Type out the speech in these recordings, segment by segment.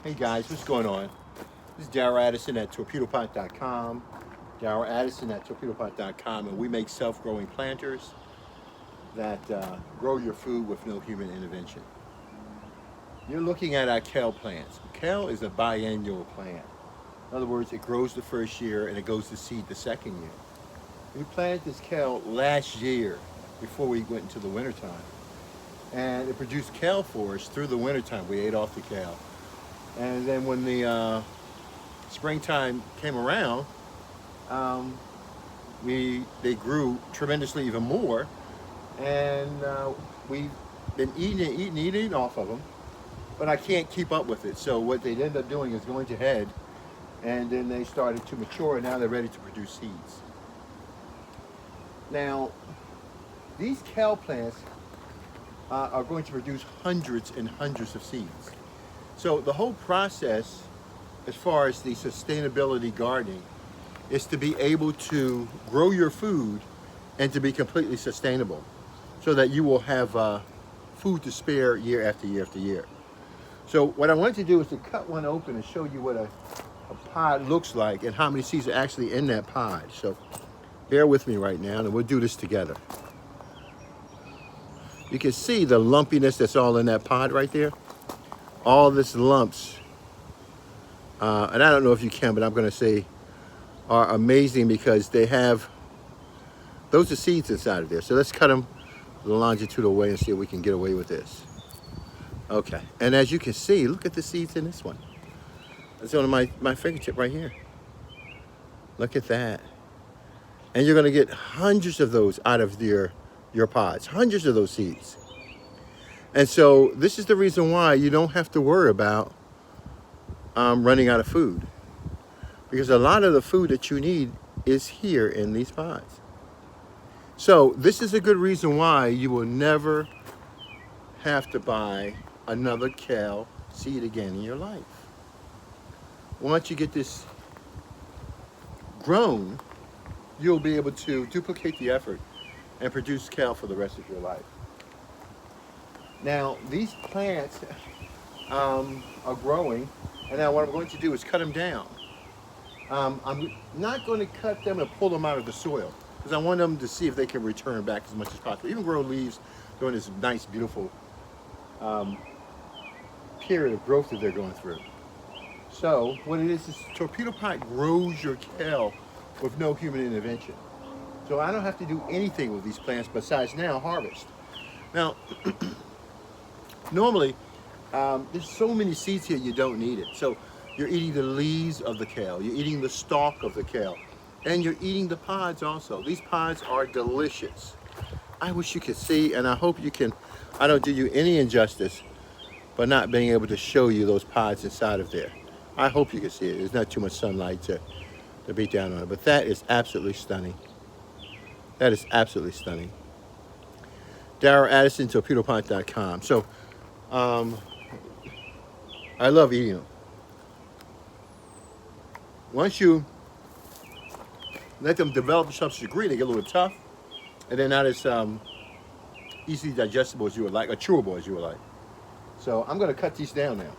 Hey guys, what's going on? This is Darrell Addison at torpedopot.com. Darrell Addison at torpedopot.com, and we make self-growing planters that grow your food with no human intervention. You're looking at our kale plants. Kale is a biennial plant. In other words, it grows the first year and it goes to seed the second year. We planted this kale last year before we went into the wintertime. And it produced kale for us through the wintertime. We ate off the kale. And then when the springtime came around, um, they grew tremendously even more, and we've been eating off of them. But I can't keep up with it. So what they ended up doing is going to head, and then they started to mature, and now they're ready to produce seeds. Now, these kale plants are going to produce hundreds and hundreds of seeds. So the whole process, as far as the sustainability gardening, is to be able to grow your food and to be completely sustainable so that you will have food to spare year after year after year. So what I wanted to do is to cut one open and show you what a pod looks like and how many seeds are actually in that pod. So bear with me right now and we'll do this together. You can see the lumpiness that's all in that pod right there. All this lumps, and I don't know if you can, but I'm going to say are amazing because they have, those are seeds inside of there. So let's cut them the longitudinal way and see if we can get away with this. Okay, and as you can see, look at the seeds in this one. It's on my fingertip right here. Look at that. And you're going to get hundreds of those out of your pods, hundreds of those seeds. And so this is the reason why you don't have to worry about running out of food. Because a lot of the food that you need is here in these pods. So this is a good reason why you will never have to buy another kale seed again in your life. Once you get this grown, you'll be able to duplicate the effort and produce kale for the rest of your life. Now, these plants are growing, and now what I'm going to do is cut them down. I'm not going to cut them and pull them out of the soil because I want them to see if they can return back as much as possible. Even grow leaves during this nice, beautiful period of growth that they're going through. So what it is Torpedo Pot grows your kale with no human intervention. So I don't have to do anything with these plants besides now harvest. Now, normally, there's so many seeds here you don't need it. So you're eating the leaves of the kale, you're eating the stalk of the kale, and you're eating the pods also. These pods are delicious. I wish you could see, and I hope you can, I don't do you any injustice by not being able to show you those pods inside of there. I hope you can see it. There's not too much sunlight to beat down on it, but that is absolutely stunning. That is absolutely stunning. Darrell Addison, torpedopot.com. So, I love eating them. Once you let them develop to some degree, they get a little tough, and they're not as easily digestible as you would like, or chewable as you would like. So I'm going to cut these down now.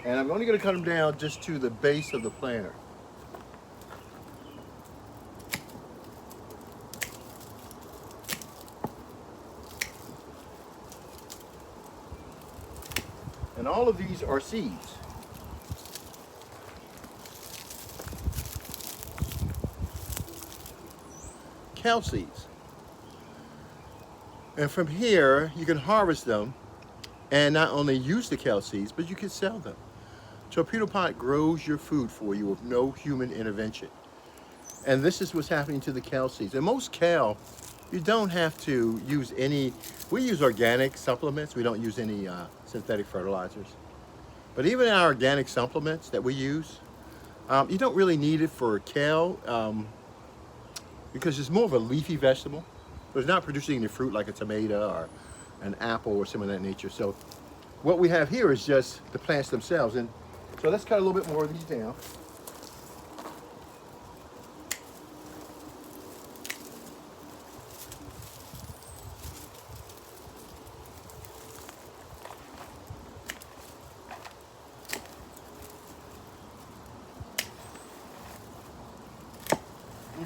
And I'm only going to cut them down just to the base of the planter. And all of these are seeds. Kale seeds. And from here, you can harvest them and not only use the kale seeds, but you can sell them. Torpedo Pot grows your food for you with no human intervention. And this is what's happening to the kale seeds. And most kale, you don't have to use any, we use organic supplements. We don't use any synthetic fertilizers. But even our organic supplements that we use, you don't really need it for kale because it's more of a leafy vegetable. But it's not producing any fruit like a tomato or an apple or some of that nature. So what we have here is just the plants themselves. And so let's cut a little bit more of these down.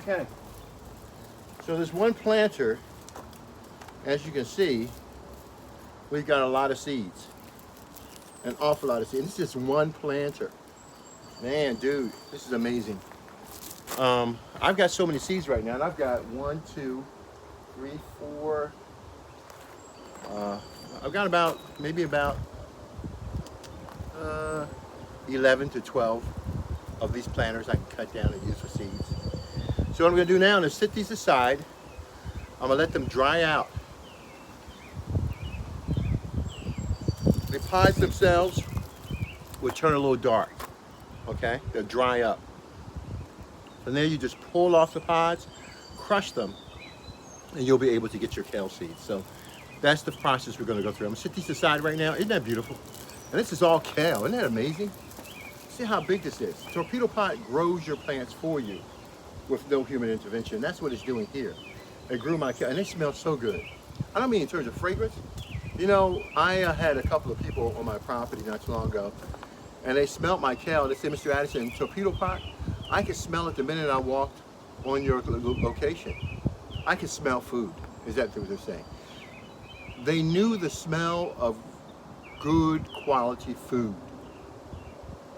Okay. So this one planter, as you can see, we've got a lot of seeds. An awful lot of seeds. This is just one planter. Man, dude, this is amazing. I've got so many seeds right now, and I've got 1, 2, 3, 4. I've got about maybe about 11 to 12 of these planters I can cut down and use for seeds. So what I'm going to do now is set these aside. I'm going to let them dry out. The pods themselves will turn a little dark. Okay, they'll dry up. And then you just pull off the pods, crush them, and you'll be able to get your kale seeds. So that's the process we're going to go through. I'm going to set these aside right now. Isn't that beautiful? And this is all kale. Isn't that amazing? See how big this is. Torpedo pot grows your plants for you with no human intervention. That's what it's doing here. It grew my kale, and they smell so good. I don't mean in terms of fragrance. You know, I had a couple of people on my property not too long ago, and they smelled my kale. They said, Mr. Addison, torpedo pot, I could smell it the minute I walked on your location. I could smell food. Is that what they're saying? They knew the smell of good quality food.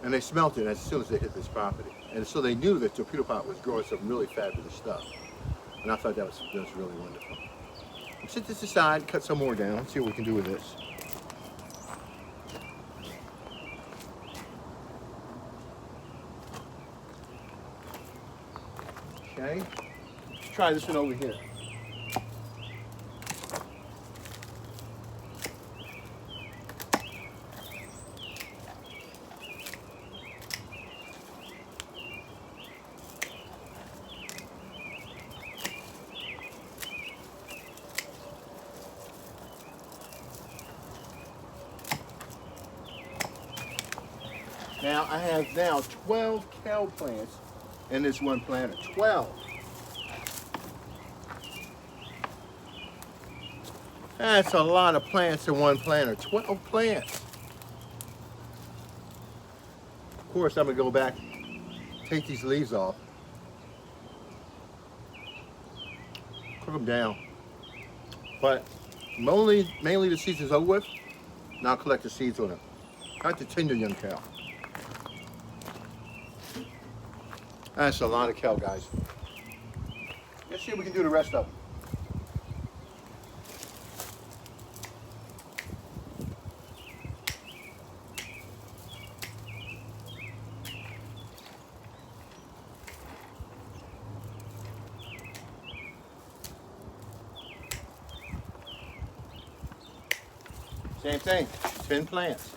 And they smelt it as soon as they hit this property. And so they knew that torpedo pot was growing some really fabulous stuff. And I thought that was really wonderful. Set this aside, cut some more down, see what we can do with this. Okay, let's try this one over here. Now I have 12 kale plants in this one planter. 12. That's a lot of plants in one planter. 12 plants. Of course, I'm gonna go back, take these leaves off, cook them down. But mainly the season's over with. Now I'll collect the seeds on it. Got the tender young kale. That's a lot of kale, guys. Let's see if we can do the rest of them. Same thing, 10 plants.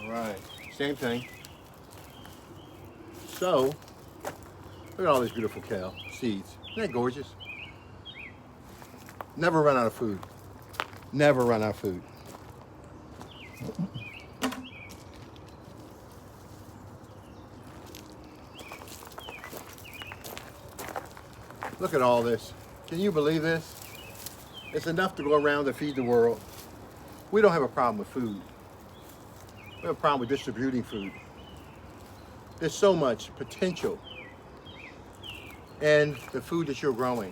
All right, same thing. So, look at all these beautiful kale seeds. Isn't that gorgeous? Never run out of food. Never run out of food. Look at all this. Can you believe this? It's enough to go around to feed the world. We don't have a problem with food. We have a problem with distributing food. There's so much potential in the food that you're growing.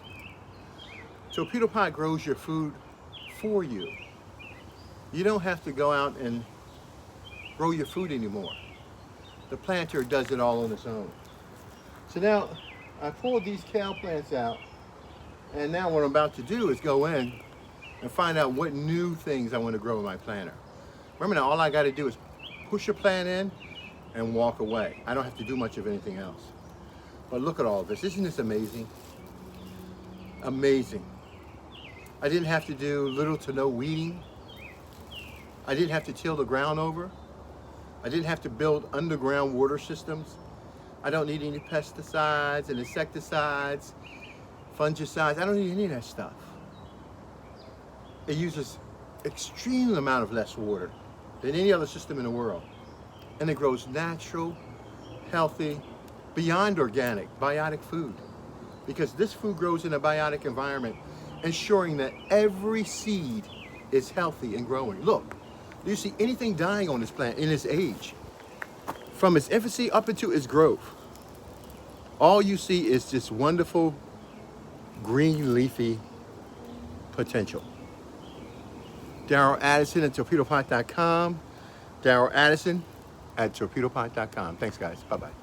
Torpedo pot grows your food for you. You don't have to go out and grow your food anymore. The planter does it all on its own. So now I pulled these kale plants out, and now what I'm about to do is go in and find out what new things I want to grow in my planter. Remember now, all I got to do is push a plant in and walk away. I don't have to do much of anything else. But look at all this. Isn't this amazing? Amazing. I didn't have to do little to no weeding. I didn't have to till the ground over. I didn't have to build underground water systems. I don't need any pesticides and insecticides, fungicides. I don't need any of that stuff. It uses extreme amount of less water than any other system in the world. And it grows natural, healthy, beyond organic, biotic food. Because this food grows in a biotic environment, ensuring that every seed is healthy and growing. Look, do you see anything dying on this plant in its age? From its infancy up into its growth, all you see is this wonderful green leafy potential. Daryl Addison at torpedopot.com. Daryl Addison at torpedopot.com. Thanks, guys. Bye-bye.